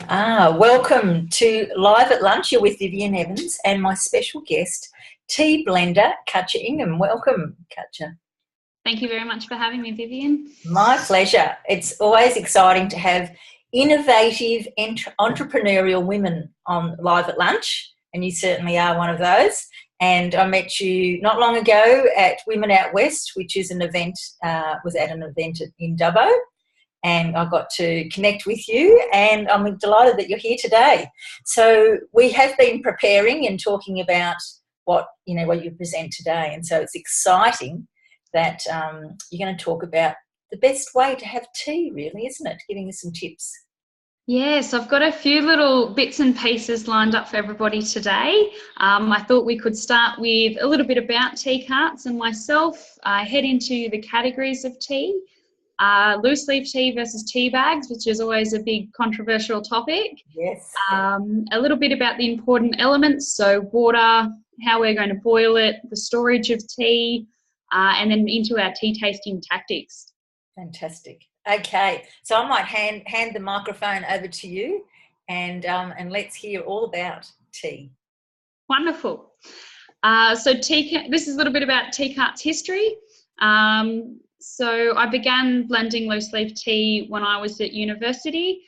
Welcome to Live at Lunch. You're with Vivian Evans and my special guest, tea blender, Katja Ingham. Welcome, Katja. Thank you very much for having me, Vivian. My pleasure. It's always exciting to have innovative, entrepreneurial women on Live at Lunch, and you certainly are one of those. And I met you not long ago at Women Out West, which is an event, was at an event in Dubbo. And I got to connect with you, and I'm delighted that you're here today. So we have been preparing and talking about what you present today, and so it's exciting that you're going to talk about the best way to have tea, really, isn't it? Giving us some tips. Yes, I've got a few little bits and pieces lined up for everybody today. I thought we could start with a little bit about tea carts and myself, head into the categories of tea. Loose leaf tea versus tea bags, which is always a big controversial topic. Yes. A little bit about the important elements, so water, how we're going to boil it, the storage of tea, and then into our tea tasting tactics. Fantastic. Okay, so I might hand the microphone over to you, and let's hear all about tea. Wonderful. So this is a little bit about tea carts history. So I began blending loose leaf tea when I was at university.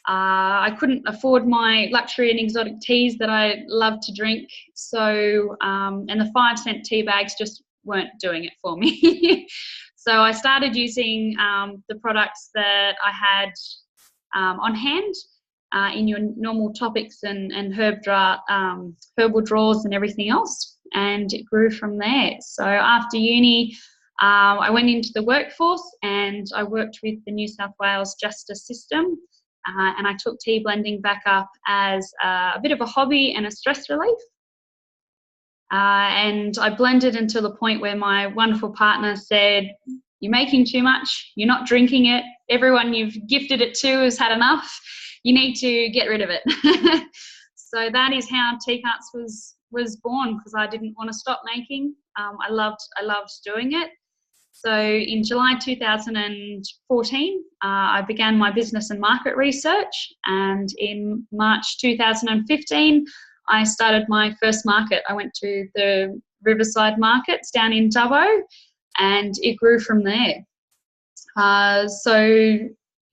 I couldn't afford my luxury and exotic teas that I love to drink. So, and the 5-cent tea bags just weren't doing it for me. So I started using the products that I had on hand in your normal topics and herbal drawers and everything else. And it grew from there. So after uni, I went into the workforce and I worked with the New South Wales justice system, and I took tea blending back up as a bit of a hobby and a stress relief. And I blended until the point where my wonderful partner said, "You're making too much, you're not drinking it, everyone you've gifted it to has had enough, you need to get rid of it." So that is how Tea Carts was born, because I didn't want to stop making. I loved doing it. So in July 2014, I began my business and market research, and in March 2015, I started my first market. I went to the Riverside markets down in Dubbo, and it grew from there. Then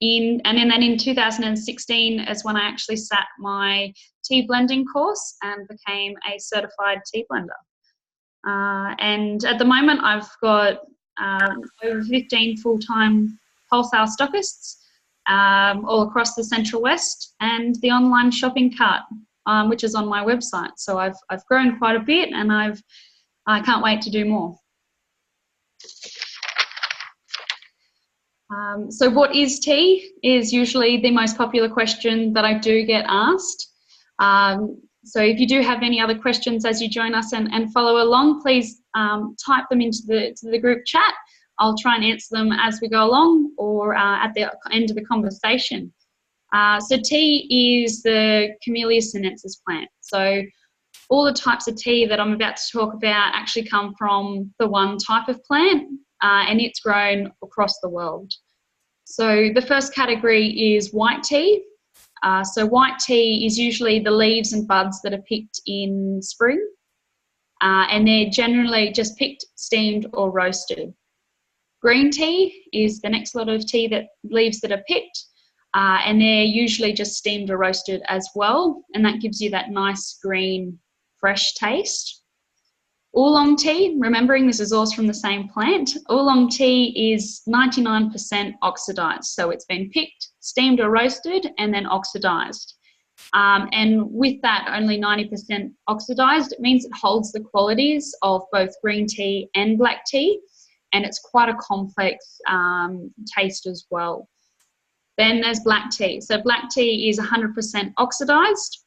in 2016 is when I actually sat my tea blending course and became a certified tea blender. And at the moment, I've got over 15 full-time wholesale stockists all across the Central West, and the online shopping cart, which is on my website. So I've grown quite a bit, and I can't wait to do more. So what is tea is usually the most popular question that I do get asked. So if you do have any other questions as you join us and follow along, please type them into the group chat. I'll try and answer them as we go along, or at the end of the conversation. So tea is the Camellia sinensis plant. So all the types of tea that I'm about to talk about actually come from the one type of plant, and it's grown across the world. So the first category is white tea. So white tea is usually the leaves and buds that are picked in spring, and they're generally just picked, steamed or roasted. Green tea is the next lot of leaves that are picked, and they're usually just steamed or roasted as well, and that gives you that nice green fresh taste. Oolong tea, remembering this is all from the same plant, oolong tea is 99% oxidized. So it's been picked, steamed or roasted, and then oxidized. And with that, only 90% oxidized, it means it holds the qualities of both green tea and black tea, and it's quite a complex taste as well. Then there's black tea. So black tea is 100% oxidized,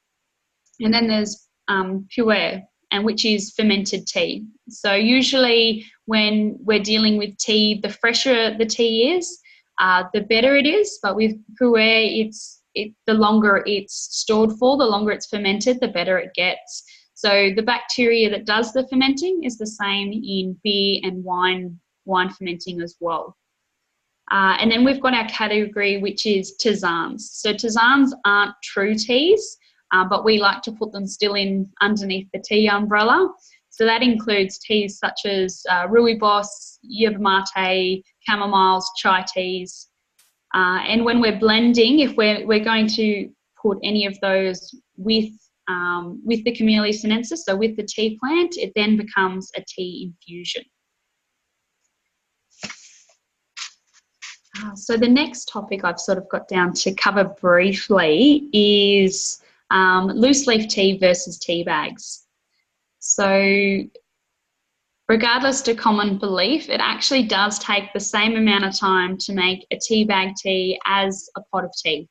and then there's pu'er, and which is fermented tea. So usually when we're dealing with tea, the fresher the tea is, the better it is. But with pu'er, the longer it's stored for, the longer it's fermented, the better it gets. So the bacteria that does the fermenting is the same in beer and wine fermenting as well. And then we've got our category, which is tisanes. So tisanes aren't true teas, but we like to put them still in underneath the tea umbrella. So that includes teas such as rooibos, yerba mate, camomiles, chai teas. And when we're blending, if we're going to put any of those with the Camellia sinensis, so with the tea plant, it then becomes a tea infusion. So the next topic I've sort of got down to cover briefly is loose leaf tea versus tea bags. So regardless to common belief, it actually does take the same amount of time to make a tea bag tea as a pot of tea.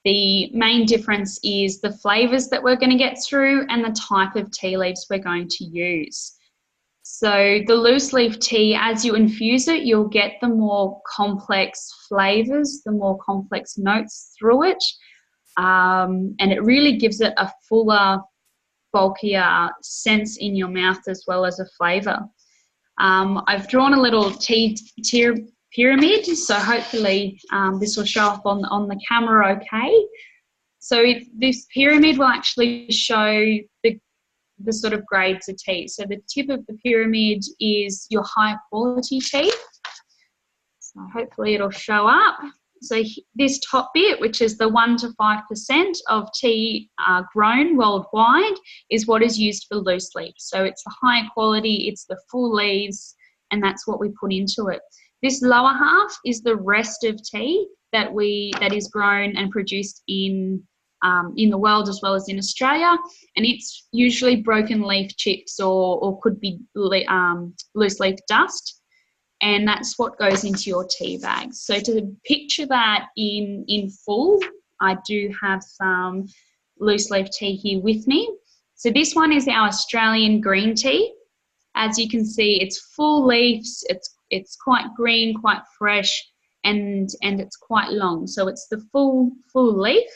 The main difference is the flavours that we're going to get through and the type of tea leaves we're going to use. So the loose leaf tea, as you infuse it, you'll get the more complex flavours, the more complex notes through it, and it really gives it a fuller, bulkier sense in your mouth as well as a flavour. I've drawn a little tea pyramid, so hopefully this will show up on the camera okay. So this pyramid will actually show the sort of grades of tea. So the tip of the pyramid is your high quality tea. So hopefully it'll show up. So this top bit, which is the 1 to 5% of tea grown worldwide, is what is used for loose leaf. So it's the high quality, it's the full leaves, and that's what we put into it. This lower half is the rest of tea that is grown and produced in the world as well as in Australia, and it's usually broken leaf chips or could be loose leaf dust, and that's what goes into your tea bags. So to picture that in full, I do have some loose leaf tea here with me. So this one is our Australian green tea. As you can see, it's full leaves, it's quite green, quite fresh, and it's quite long. So it's the full leaf.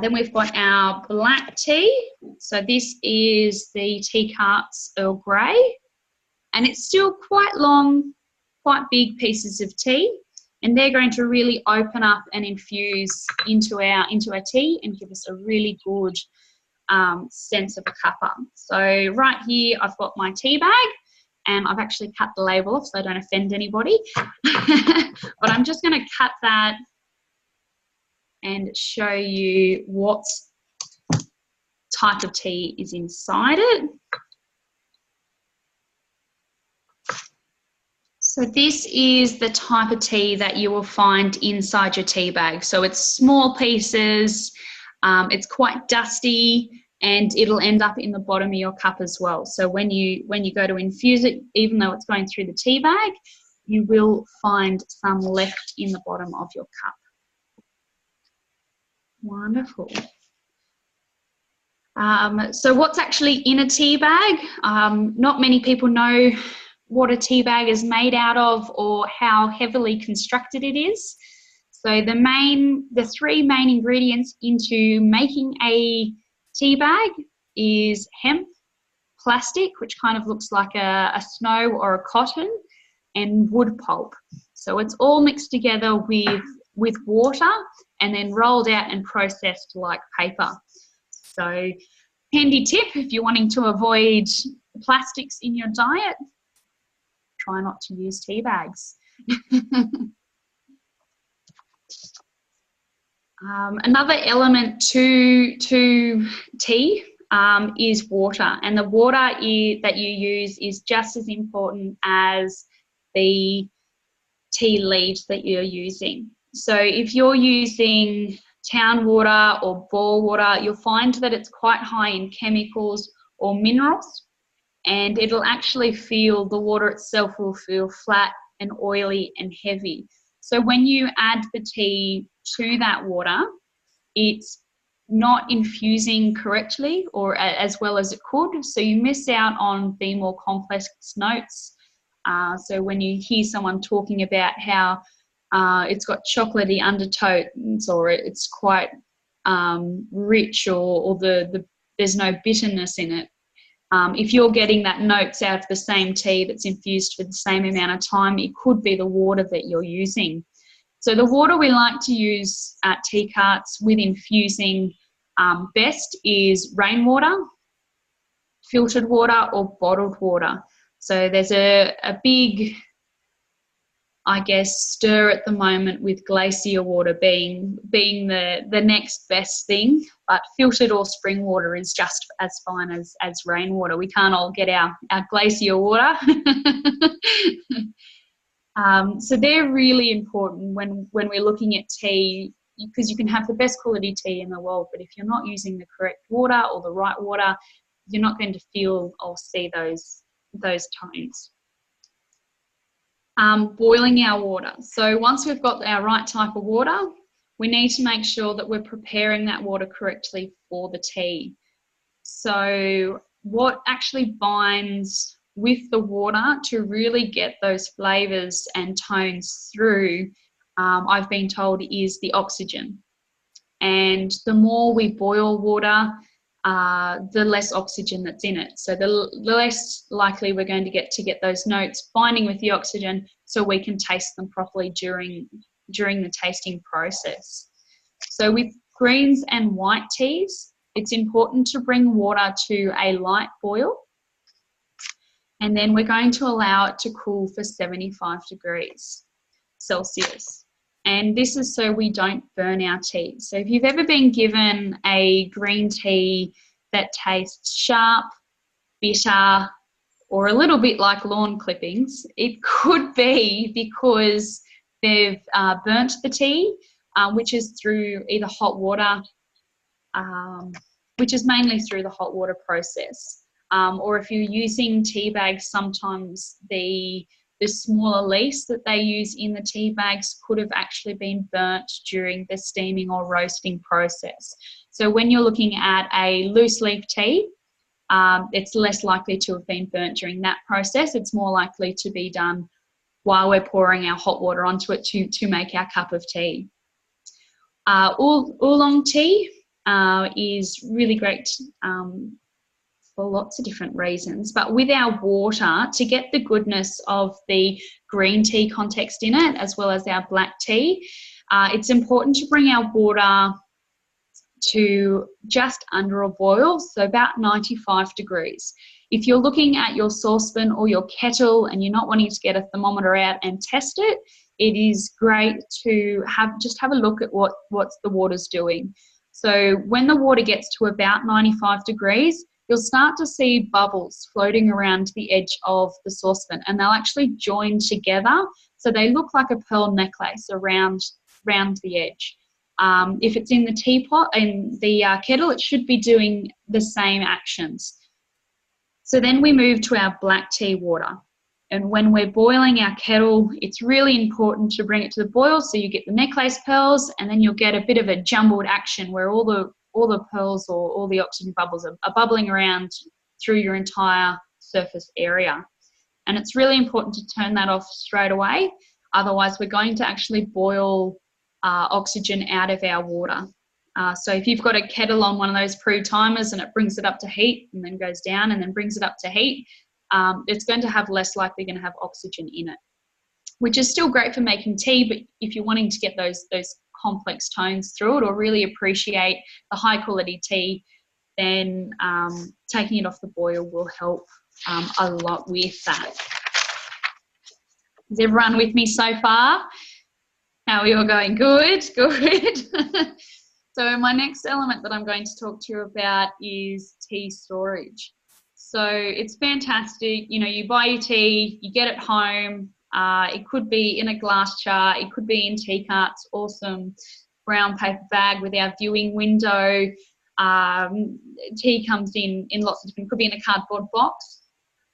Then we've got our black tea. So this is the tea Karts Earl Grey, and it's still quite long, quite big pieces of tea, and they're going to really open up and infuse into our tea and give us a really good sense of a cuppa. So right here I've got my tea bag, and I've actually cut the label off so I don't offend anybody. But I'm just going to cut that and show you what type of tea is inside it. So this is the type of tea that you will find inside your tea bag. So it's small pieces, it's quite dusty, and it'll end up in the bottom of your cup as well. So when you go to infuse it, even though it's going through the tea bag, you will find some left in the bottom of your cup. Wonderful. So what's actually in a tea bag? Not many people know what a tea bag is made out of or how heavily constructed it is. So the three main ingredients into making a tea bag is hemp, plastic, which kind of looks like a snow or a cotton, and wood pulp. So it's all mixed together with water and then rolled out and processed like paper. So handy tip, if you're wanting to avoid plastics in your diet, try not to use tea bags. Another element to tea is water, and the water that you use is just as important as the tea leaves that you're using. So if you're using town water or bore water, you'll find that it's quite high in chemicals or minerals, and it'll actually the water itself will feel flat and oily and heavy. So when you add the tea to that water, it's not infusing correctly or as well as it could, so you miss out on the more complex notes. So when you hear someone talking about how it's got chocolatey undertones, or it's quite rich, or there's no bitterness in it, If you're getting that notes out of the same tea that's infused for the same amount of time, it could be the water that you're using. So the water we like to use at tea carts with infusing best is rainwater, filtered water, or bottled water. So there's a big, I guess, stir at the moment with glacier water being the next best thing, but filtered or spring water is just as fine as rainwater. We can't all get our glacier water. So they're really important when we're looking at tea, because you can have the best quality tea in the world, but if you're not using the correct water or the right water, you're not going to feel or see those tones. Boiling our water. So once we've got our right type of water, we need to make sure that we're preparing that water correctly for the tea. So what actually binds with the water to really get those flavours and tones through, I've been told, is the oxygen. And the more we boil water, the less oxygen that's in it. So the less likely we're going to get those notes binding with the oxygen, so we can taste them properly during the tasting process. So with greens and white teas, it's important to bring water to a light boil, and then we're going to allow it to cool for 75 degrees Celsius. And this is so we don't burn our tea. So if you've ever been given a green tea that tastes sharp, bitter, or a little bit like lawn clippings, it could be because they've burnt the tea, which is through either hot water, which is mainly through the hot water process. Or if you're using tea bags, sometimes the smaller leaves that they use in the tea bags could have actually been burnt during the steaming or roasting process. So when you're looking at a loose leaf tea, it's less likely to have been burnt during that process. It's more likely to be done while we're pouring our hot water onto it to make our cup of tea. Oolong tea is really great for lots of different reasons, but with our water, to get the goodness of the green tea context in it, as well as our black tea, it's important to bring our water to just under a boil, so about 95 degrees. If you're looking at your saucepan or your kettle and you're not wanting to get a thermometer out and test it, it is great to have a look at what the water's doing. So when the water gets to about 95 degrees, you'll start to see bubbles floating around the edge of the saucepan, and they'll actually join together, so they look like a pearl necklace around the edge. If it's in the teapot, in the kettle, it should be doing the same actions. So then we move to our black tea water. And when we're boiling our kettle, it's really important to bring it to the boil so you get the necklace pearls, and then you'll get a bit of a jumbled action where all the pearls or all the oxygen bubbles are bubbling around through your entire surface area. And it's really important to turn that off straight away. Otherwise, we're going to actually boil oxygen out of our water. So if you've got a kettle on one of those pre-timers and it brings it up to heat and then goes down and then brings it up to heat, it's going to have less likely going to have oxygen in it, which is still great for making tea, but if you're wanting to get those complex tones through it or really appreciate the high quality tea, then taking it off the boil will help a lot with that. Is everyone with me so far? How are we all going? Good. So my next element that I'm going to talk to you about is tea storage. So it's fantastic. You know, you buy your tea, you get it home. It could be in a glass jar. It could be in tea carts. Awesome brown paper bag with our viewing window. Tea comes in lots of different, could be in a cardboard box.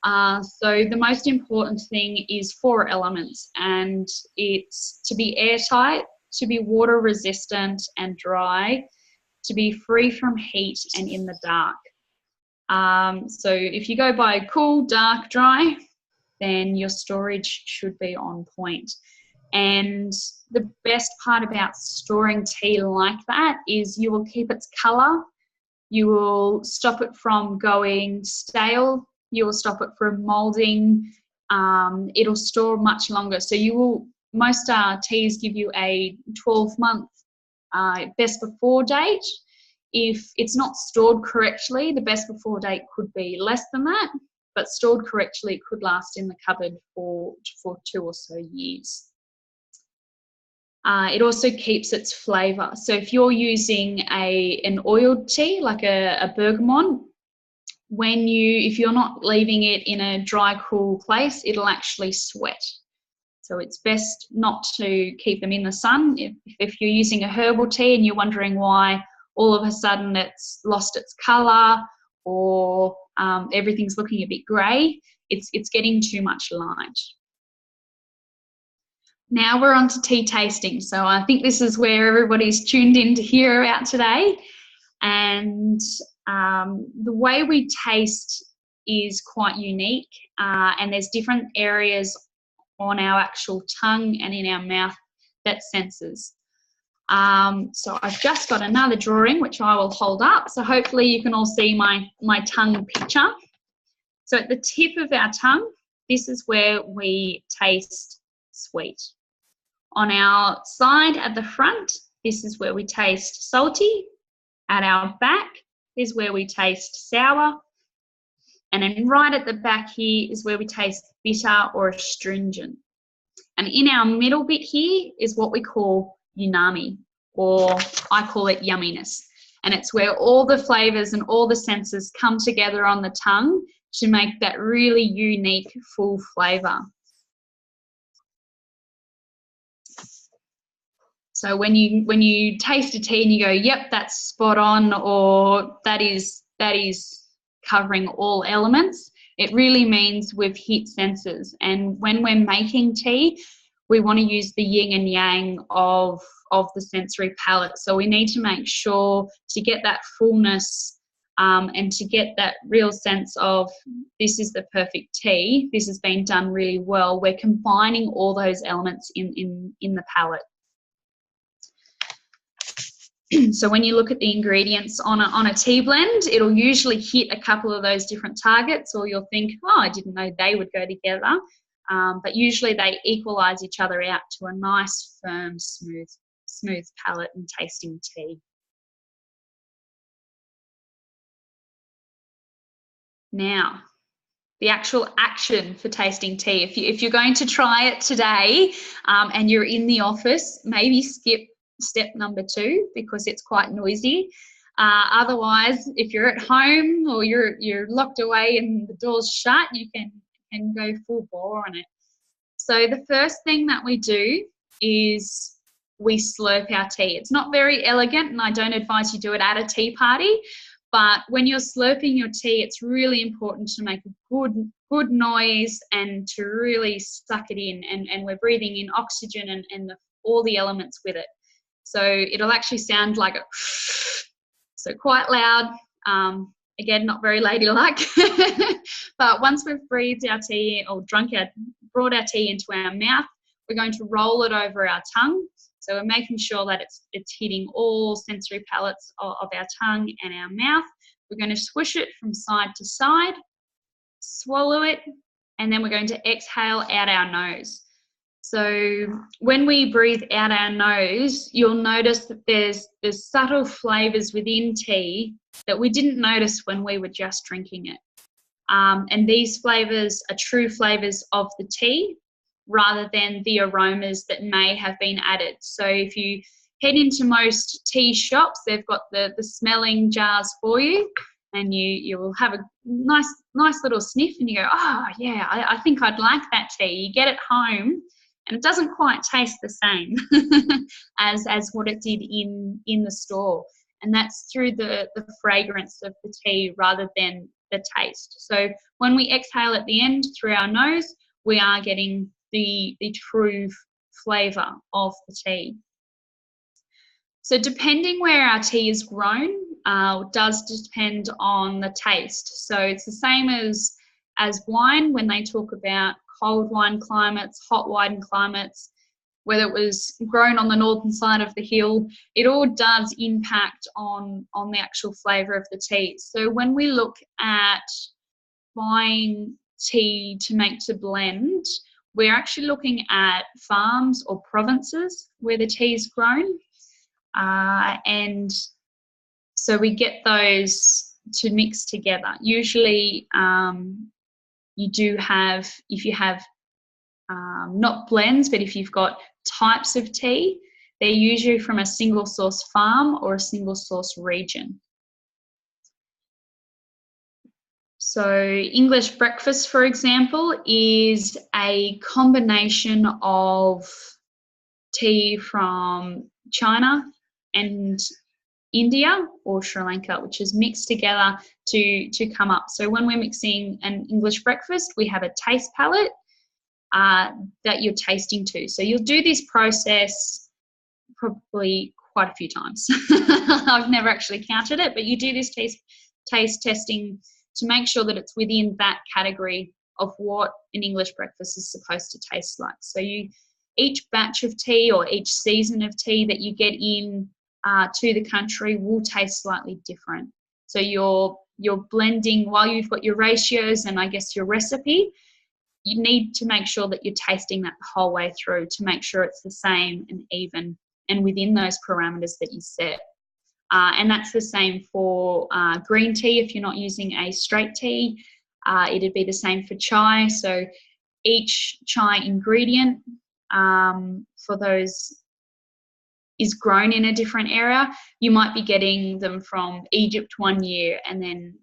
So the most important thing is 4 elements, and it's to be airtight, to be water resistant and dry, to be free from heat and in the dark. So if you go by cool, dark, dry, then your storage should be on point. And the best part about storing tea like that is you will keep its colour, You will stop it from going stale. You will stop it from moulding. It'll store much longer. So most teas give you a 12-month best before date. If it's not stored correctly, the best before date could be less than that, but stored correctly, it could last in the cupboard for 2 or so years. It also keeps its flavour. So if you're using an oiled tea, like a bergamot, if you're not leaving it in a dry, cool place, it'll actually sweat. So it's best not to keep them in the sun. If you're using a herbal tea and you're wondering why all of a sudden it's lost its colour or everything's looking a bit grey, it's getting too much light. Now we're on to tea tasting. So I think this is where everybody's tuned in to hear about today. And the way we taste is quite unique, and there's different areas on our actual tongue and in our mouth that senses. So I've just got another drawing which I will hold up. So hopefully you can all see my tongue picture. So at the tip of our tongue, this is where we taste sweet. On our side at the front, this is where we taste salty. At our back is where we taste sour. And then right at the back here is where we taste bitter or astringent. And in our middle bit here is what we call umami, or I call it yumminess. And it's where all the flavours and all the senses come together on the tongue to make that really unique full flavour. So when you taste a tea and you go, yep, that's spot on, or that is covering all elements, it really means we've hit senses. And when we're making tea, we want to use the yin and yang of the sensory palette. So we need to make sure to get that fullness and to get that real sense of this is the perfect tea, this has been done really well. We're combining all those elements in the palette. So when you look at the ingredients on a tea blend, it'll usually hit a couple of those different targets, or you'll think, oh, I didn't know they would go together. But usually they equalise each other out to a nice, firm, smooth palate and tasting tea. Now, the actual action for tasting tea. If you're going to try it today and you're in the office, maybe skip step number 2 because it's quite noisy. Otherwise, if you're at home or you're locked away and the door's shut, you can go full bore on it. So the first thing that we do is we slurp our tea. It's not very elegant, and I don't advise you do it at a tea party, but when you're slurping your tea, it's really important to make a good noise and to really suck it in, and we're breathing in oxygen and all the elements with it. So it'll actually sound like so quite loud. Again, not very ladylike. But once we've breathed our tea or brought our tea into our mouth, we're going to roll it over our tongue. So we're making sure that it's hitting all sensory palates of our tongue and our mouth. We're going to swish it from side to side, swallow it, and then we're going to exhale out our nose. So when we breathe out our nose, you'll notice that there's subtle flavours within tea that we didn't notice when we were just drinking it. And these flavours are true flavours of the tea rather than the aromas that may have been added. So if you head into most tea shops, they've got the smelling jars for you, and you will have a nice little sniff and you go, oh yeah, I think I'd like that tea. You get it home and it doesn't quite taste the same as what it did in the store. And that's through the fragrance of the tea rather than the taste. So when we exhale at the end through our nose, we are getting the true flavour of the tea. So depending where our tea is grown does depend on the taste. So it's the same as wine when they talk about cold wine climates, hot wine climates. whether it was grown on the northern side of the hill, it all does impact on the actual flavour of the tea. So when we look at buying tea to make to blend, we're actually looking at farms or provinces where the tea is grown. And so we get those to mix together. Usually you do have, if you have not blends, but if you've got types of tea, they're usually from a single source farm or a single source region. So English breakfast, for example, is a combination of tea from China and India or Sri Lanka, which is mixed together to come up. So when we're mixing an English breakfast, we have a taste palette that you're tasting to. So you'll do this process probably quite a few times. I've never actually counted it, but you do this taste testing to make sure that it's within that category of what an English breakfast is supposed to taste like. So each batch of tea or each season of tea that you get in to the country will taste slightly different. So you're blending while you've got your ratios and I guess your recipe. You need to make sure that you're tasting that the whole way through to make sure it's the same and even and within those parameters that you set. And that's the same for green tea. If you're not using a straight tea, it'd be the same for chai. So each chai ingredient for those is grown in a different area. You might be getting them from Egypt one year and then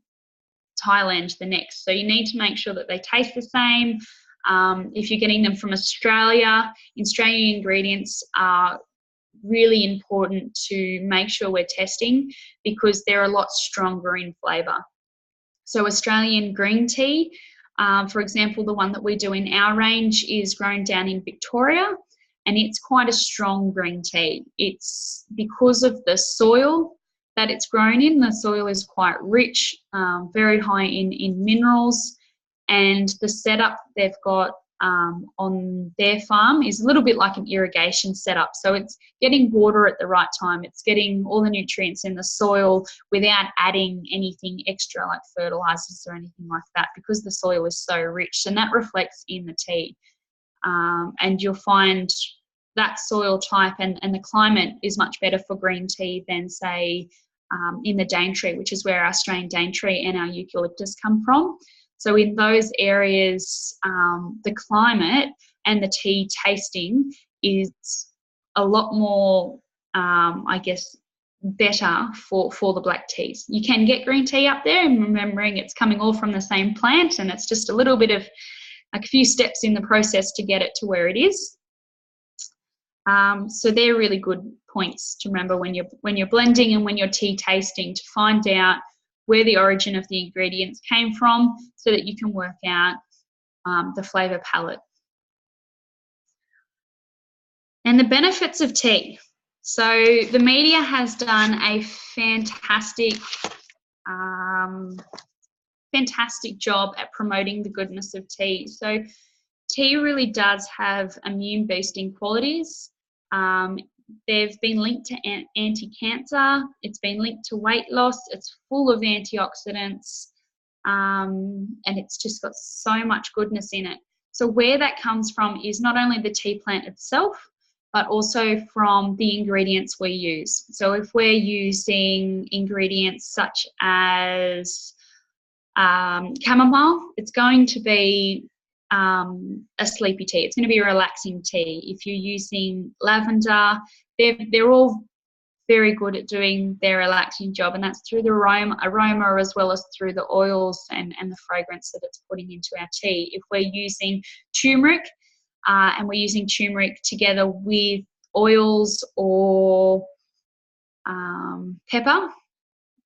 Thailand the next. So you need to make sure that they taste the same. If you're getting them from Australia, Australian ingredients are really important to make sure we're testing because they're a lot stronger in flavour. So Australian green tea, for example, the one that we do in our range is grown down in Victoria, and it's quite a strong green tea. It's because of the soil that it's grown in. The soil is quite rich, very high in minerals, and the setup they've got on their farm is a little bit like an irrigation setup. So it's getting water at the right time. It's getting all the nutrients in the soil without adding anything extra like fertilizers or anything like that because the soil is so rich, and that reflects in the tea. And you'll find that soil type and the climate is much better for green tea than, say, in the Daintree, which is where our Australian Daintree and our eucalyptus come from. So in those areas, the climate and the tea tasting is a lot more, I guess, better for the black teas. You can get green tea up there, and remembering it's coming all from the same plant, and it's just a little bit of like a few steps in the process to get it to where it is. So they're really good points to remember when you're blending and when you're tea tasting, to find out where the origin of the ingredients came from so that you can work out the flavour palette. And the benefits of tea. So the media has done a fantastic job at promoting the goodness of tea. So tea really does have immune boosting qualities. They've been linked to anti-cancer. It's been linked to weight loss. It's full of antioxidants, and it's just got so much goodness in it. So where that comes from is not only the tea plant itself, but also from the ingredients we use. So if we're using ingredients such as chamomile, it's going to be a sleepy tea. It's going to be a relaxing tea. If you're using lavender, they're all very good at doing their relaxing job, and that's through the aroma as well as through the oils and the fragrance that it's putting into our tea. If we're using turmeric, and we're using turmeric together with oils or pepper,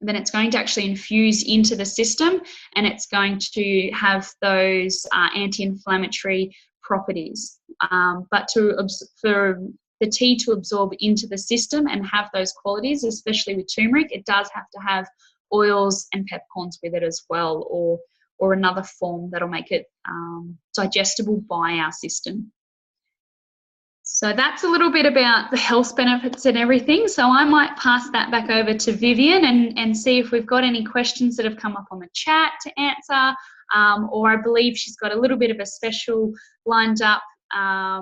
then it's going to actually infuse into the system, and it's going to have those anti-inflammatory properties. But for the tea to absorb into the system and have those qualities, especially with turmeric, it does have to have oils and peppercorns with it as well, or another form that'll make it digestible by our system. So that's a little bit about the health benefits and everything. So I might pass that back over to Vivian and see if we've got any questions that have come up on the chat to answer, or I believe she's got a little bit of a special lined up, a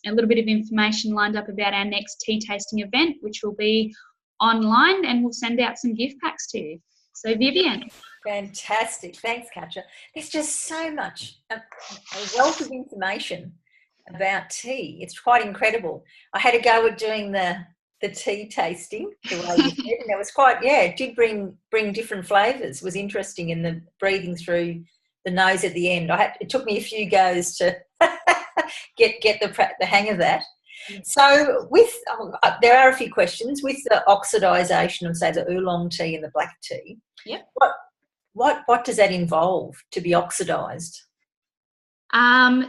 little bit of information lined up about our next tea tasting event, which will be online, and we'll send out some gift packs to you. So Vivian. Fantastic. Thanks, Katja. There's just so much, a wealth of information about tea. It's quite incredible. I had a go at doing the tea tasting the way you said, and it was quite, it did bring different flavours. It was interesting in the breathing through the nose at the end. It took me a few goes to get the hang of that. So there are a few questions with the oxidisation of, say, the oolong tea and the black tea. Yeah. What does that involve to be oxidised?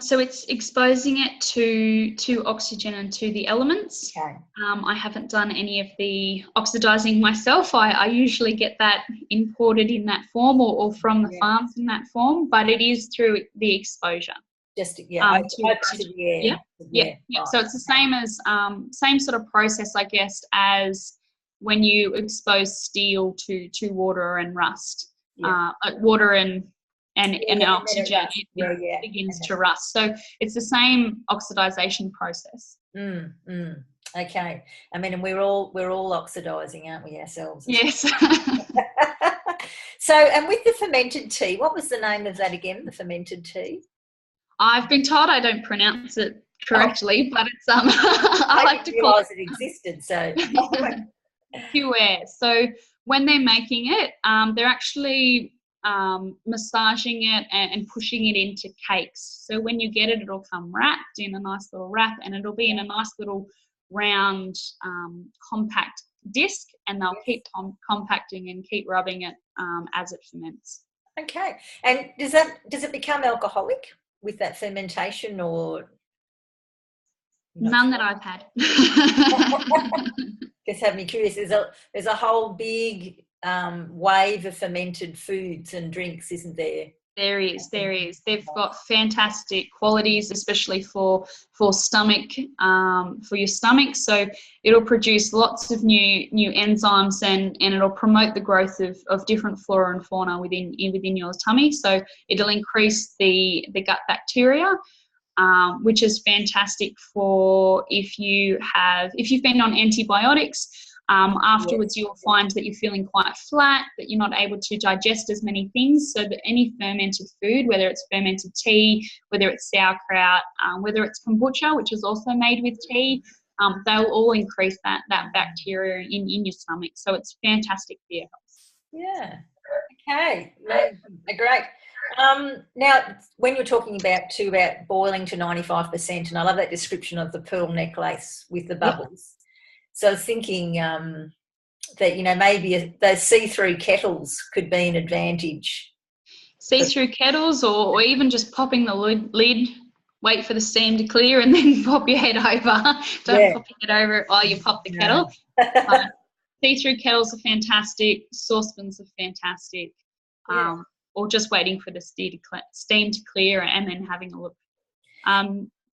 So it's exposing it to oxygen and to the elements. Okay. I haven't done any of the oxidising myself. I usually get that imported in that form or from the farms in that form, but it is through the exposure. Just to the air. Yeah. Right. So it's the same as same sort of process, I guess, as when you expose steel to water and rust. Water and oxygen, it begins to rust. So it's the same oxidization process. Okay. I mean, and we're all oxidizing, aren't we, ourselves? Yes. So, and with the fermented tea, what was the name of that again, the fermented tea? I've been told I don't pronounce it correctly, but it's I like to call it. It existed, so. Pure. So when they're making it, they're actually massaging it and pushing it into cakes. So when you get it, it'll come wrapped in a nice little wrap, and it'll be in a nice little round compact disc, and they'll keep compacting and keep rubbing it as it ferments. Okay. And does it become alcoholic with that fermentation, or none that I've had? Just have me curious. There's a whole big wave of fermented foods and drinks, isn't there? There is. They've got fantastic qualities, especially for stomach, for your stomach. So it'll produce lots of new enzymes and it'll promote the growth of different flora and fauna within your tummy. So it'll increase the gut bacteria, which is fantastic for if you've been on antibiotics. Afterwards, you'll find that you're feeling quite flat, that you're not able to digest as many things. So that any fermented food, whether it's fermented tea, whether it's sauerkraut, whether it's kombucha, which is also made with tea, they'll all increase that bacteria in your stomach. So it's fantastic for your health. Yeah. Okay. Great. Now, when you're talking about boiling to 95%, and I love that description of the pearl necklace with the bubbles. So I was thinking that, maybe those see-through kettles could be an advantage. See-through kettles, or even just popping the lid, wait for the steam to clear, and then pop your head over. Don't pop your head over it while you pop the kettle. See-through kettles are fantastic. Saucepans are fantastic. Or just waiting for the steam to clear and then having a look.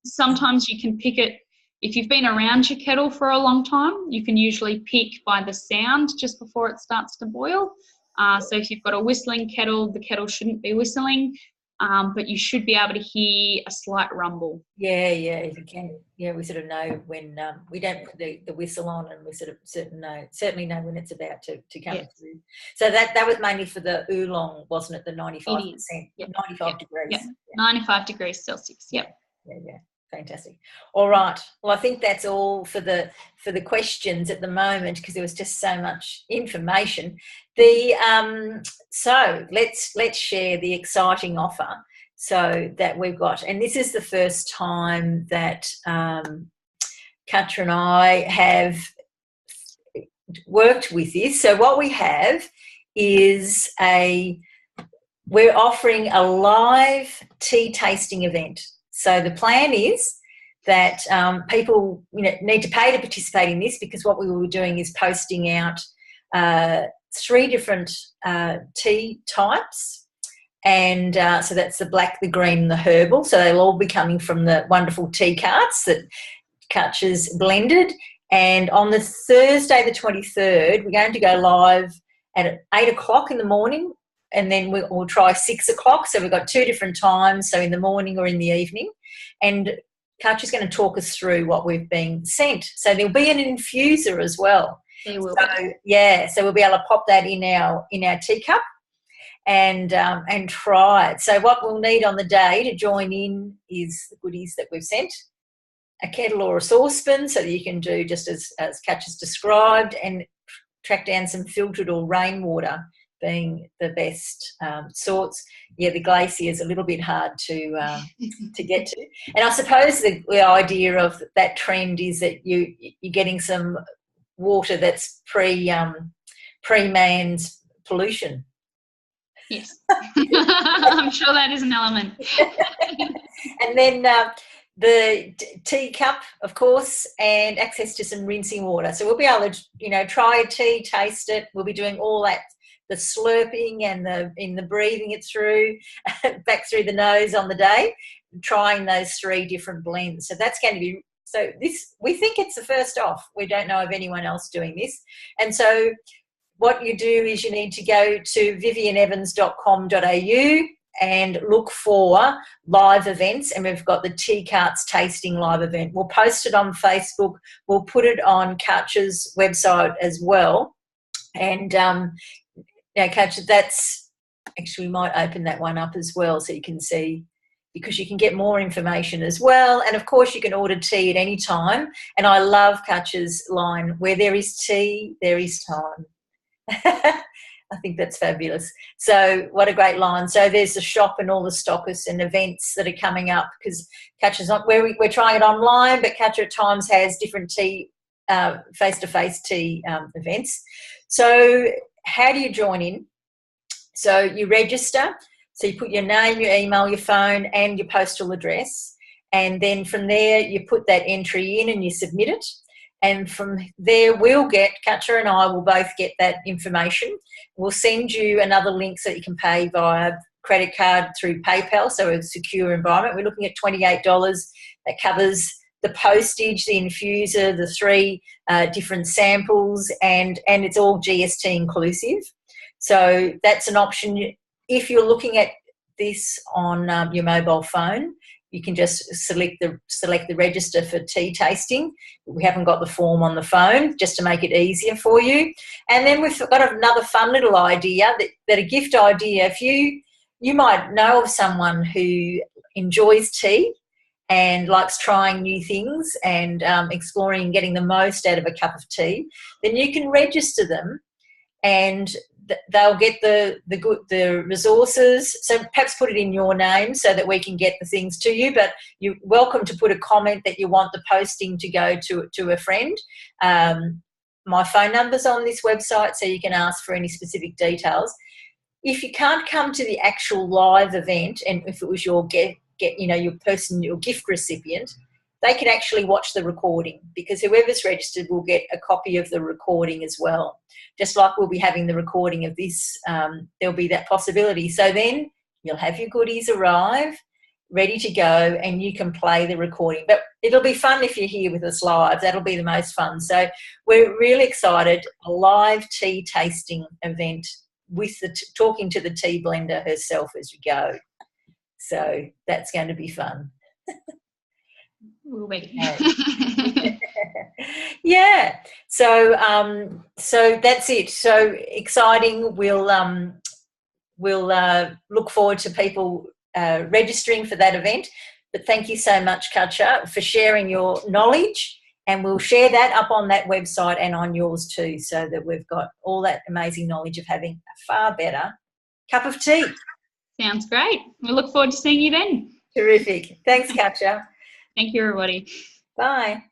Sometimes you can pick it. If you've been around your kettle for a long time, you can usually pick by the sound just before it starts to boil. So if you've got a whistling kettle, the kettle shouldn't be whistling, but you should be able to hear a slight rumble. Yeah, you can. Yeah, we sort of know when we don't put the whistle on, and we sort of certainly know when it's about to come through. So that was mainly for the oolong, wasn't it? The 95%, 95 degrees. Yeah, 95 degrees Celsius. Yep. Yeah. Fantastic. All right. Well, I think that's all for the questions at the moment, because there was just so much information. So let's share the exciting offer so that we've got, and this is the first time that Katja and I have worked with this. So what we have is we're offering a live tea tasting event. So the plan is that people need to pay to participate in this, because what we will be doing is posting out 3 different tea types, and so that's the black, the green and the herbal. So they'll all be coming from the wonderful tea carts that Katja's blended. And on the Thursday, the 23rd, we're going to go live at 8 o'clock in the morning, and then we'll try 6 o'clock. So we've got 2 different times, so in the morning or in the evening. And Katja's going to talk us through what we've been sent. So there'll be an infuser as well. There will be. Yeah, so we'll be able to pop that in our teacup and try it. So what we'll need on the day to join in is the goodies that we've sent. A kettle or a saucepan, so that you can do just as Katja's described, and track down some filtered or rainwater being the best sorts. Yeah, the glacier is a little bit hard to get to. And I suppose the idea of that trend is that you're getting some water that's pre-man's pollution. Yes. I'm sure that is an element. And then the teacup, of course, and access to some rinsing water. So we'll be able to, try a tea, taste it. We'll be doing all that, the slurping and the breathing it through, back through the nose on the day, trying those 3 different blends. So that's going to be, we think it's the first off. We don't know of anyone else doing this. And so what you do is you need to go to vivianevans.com.au and look for live events, and we've got the Tea Karts tasting live event. We'll post it on Facebook. We'll put it on Katja's website as well. And Katja, that's actually, we might open that one up as well so you can see, because you can get more information as well. And of course you can order tea at any time. And I love Katja's line, where there is tea, there is time. I think that's fabulous. So what a great line. So there's the shop and all the stockists and events that are coming up, because Katja's not, we're trying it online, but Katja at times has different tea, face-to-face tea events. So how do you join in? So you register. So you put your name, your email, your phone and your postal address. And then from there you put that entry in and you submit it. And from there, Katja and I will both get that information. We'll send you another link so that you can pay via credit card through PayPal, so a secure environment. We're looking at $28. That covers the postage, the infuser, the 3 different samples, and it's all GST inclusive. So that's an option. If you're looking at this on your mobile phone, you can just select the register for tea tasting. We haven't got the form on the phone, just to make it easier for you. And then we've got another fun little idea, that a gift idea. If you might know of someone who enjoys tea and likes trying new things and exploring and getting the most out of a cup of tea, then you can register them, and they'll get the resources. So perhaps put it in your name so that we can get the things to you, but you're welcome to put a comment that you want the posting to go to a friend. My phone number's on this website, so you can ask for any specific details. If you can't come to the actual live event, and if it was your your gift recipient, they can actually watch the recording, because whoever's registered will get a copy of the recording as well. Just like we'll be having the recording of this, there'll be that possibility. So then you'll have your goodies arrive, ready to go, and you can play the recording. But it'll be fun if you're here with us live. That'll be the most fun. So we're really excited. A live tea tasting event with talking to the tea blender herself as you go. So that's going to be fun. We'll wait. Yeah. So that's it. So exciting. We'll look forward to people registering for that event. But thank you so much, Katja, for sharing your knowledge, and we'll share that up on that website and on yours too, so that we've got all that amazing knowledge of having a far better cup of tea. Sounds great. We look forward to seeing you then. Terrific. Thanks, Katja. Thank you, everybody. Bye.